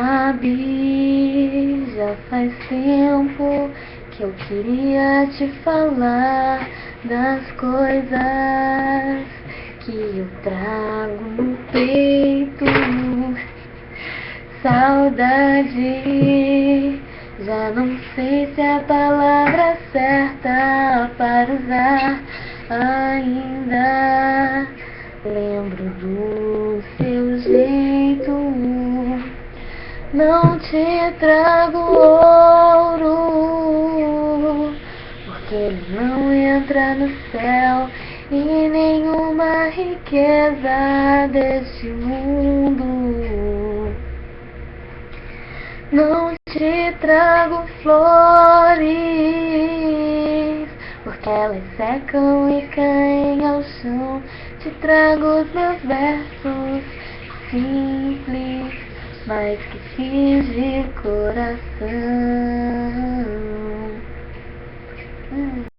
Sabe, já faz tempo que eu queria te falar das coisas que eu trago no peito. Saudade, já não sei se é a palavra certa para usar ainda. Lembro do seu jeito. Não te trago ouro, porque ele não entra no céu, e nenhuma riqueza deste mundo. Não te trago flores, porque elas secam e caem ao chão. Te trago os meus versos simples, mas que fiz de coração.